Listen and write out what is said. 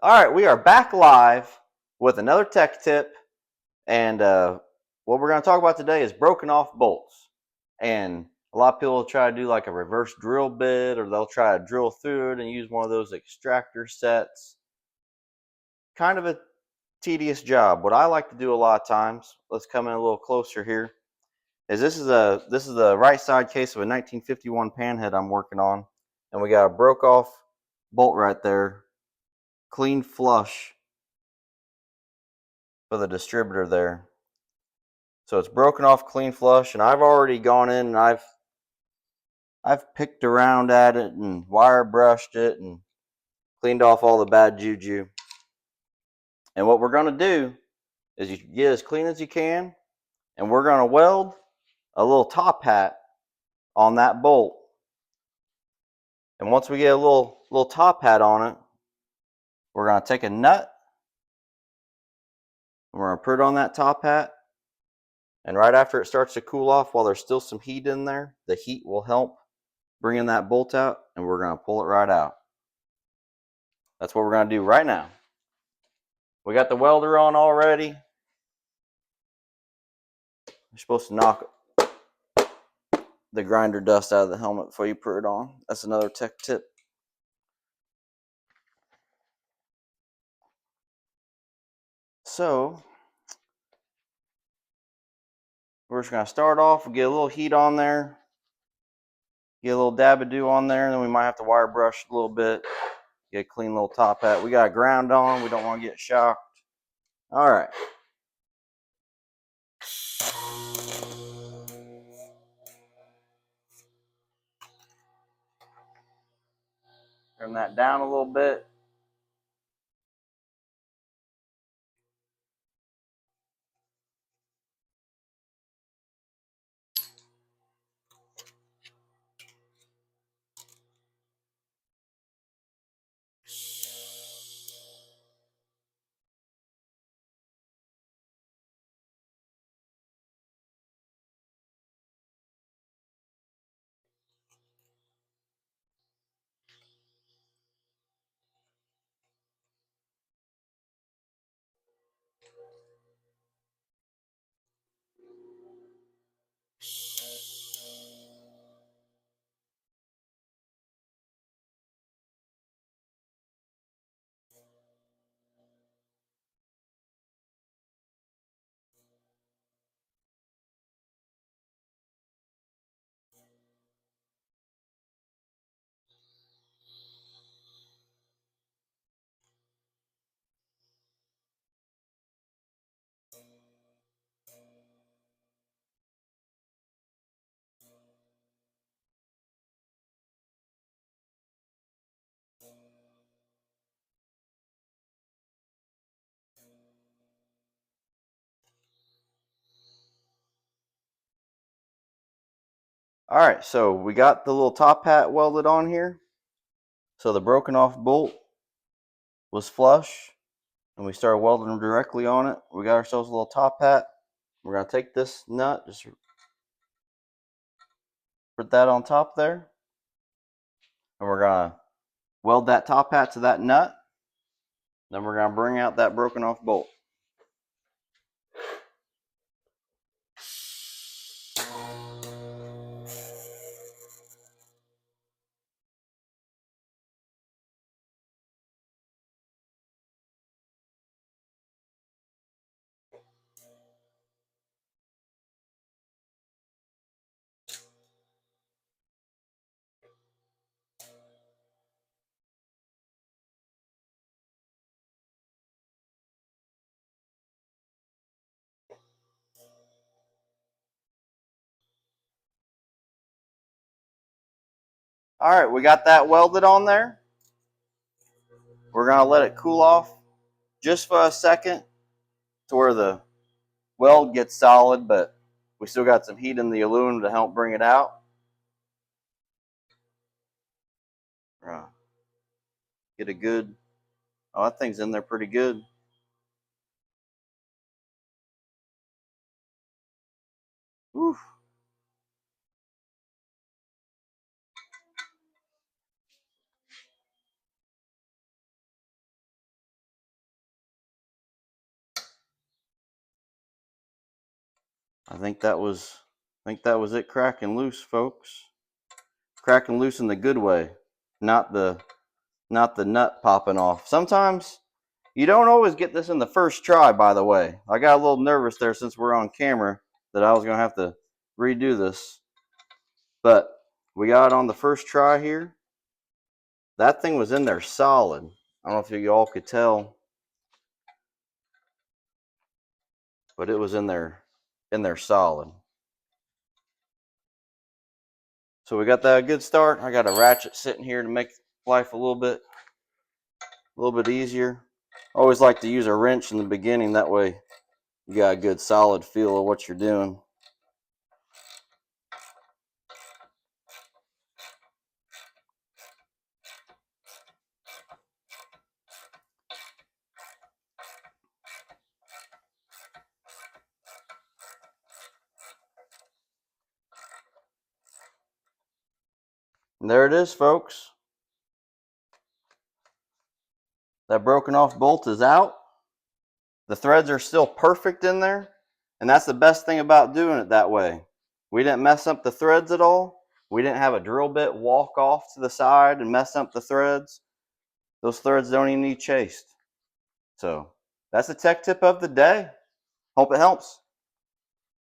All right, we are back live with another tech tip, and what we're going to talk about today is broken off bolts. And a lot of people will try to do like a reverse drill bit, or they'll try to drill through it and use one of those extractor sets. Kind of a tedious job. What I like to do a lot of times, let's come in a little closer here, is this is the right side case of a 1951 Panhead I'm working on, and we got a broke off bolt right there, clean flush for the distributor there. So it's broken off clean flush, and I've already gone in and I've picked around at it and wire brushed it and cleaned off all the bad juju. And what we're going to do is you get as clean as you can, and we're going to weld a little top hat on that bolt. And once we get a little top hat on it, we're going to take a nut and we're going to put it on that top hat. And right after it starts to cool off, while there's still some heat in there, the heat will help bringing that bolt out, and we're going to pull it right out. That's what we're going to do right now. We got the welder on already. You're supposed to knock the grinder dust out of the helmet before you put it on. That's another tech tip. So we're just going to start off, get a little heat on there, get a little dab-a-doo on there, and then we might have to wire brush a little bit, get a clean little top hat. We got ground on. We don't want to get shocked. All right. Turn that down a little bit. All right, so we got the little top hat welded on here. So the broken off bolt was flush, and we started welding them directly on it. We got ourselves a little top hat. We're going to take this nut, just put that on top there, and we're going to weld that top hat to that nut. Then we're going to bring out that broken off bolt. All right, we got that welded on there. We're going to let it cool off just for a second to where the weld gets solid, but we still got some heat in the aluminum to help bring it out. Get a good, oh, that thing's in there pretty good. Whew. I think that was it cracking loose, folks. Cracking loose in the good way, not the nut popping off. Sometimes you don't always get this in the first try, by the way. I got a little nervous there since we're on camera that I was going to have to redo this. But we got it on the first try here. That thing was in there solid. I don't know if you all could tell, but it was in there solid. So we got that good start. I got a ratchet sitting here to make life a little bit easier. I always like to use a wrench in the beginning, that way you got a good solid feel of what you're doing. And there it is, folks. That broken off bolt is out. The threads are still perfect in there, and that's the best thing about doing it that way. We didn't mess up the threads at all. We didn't have a drill bit walk off to the side and mess up the threads. Those threads don't even need chased. So that's the tech tip of the day. Hope it helps.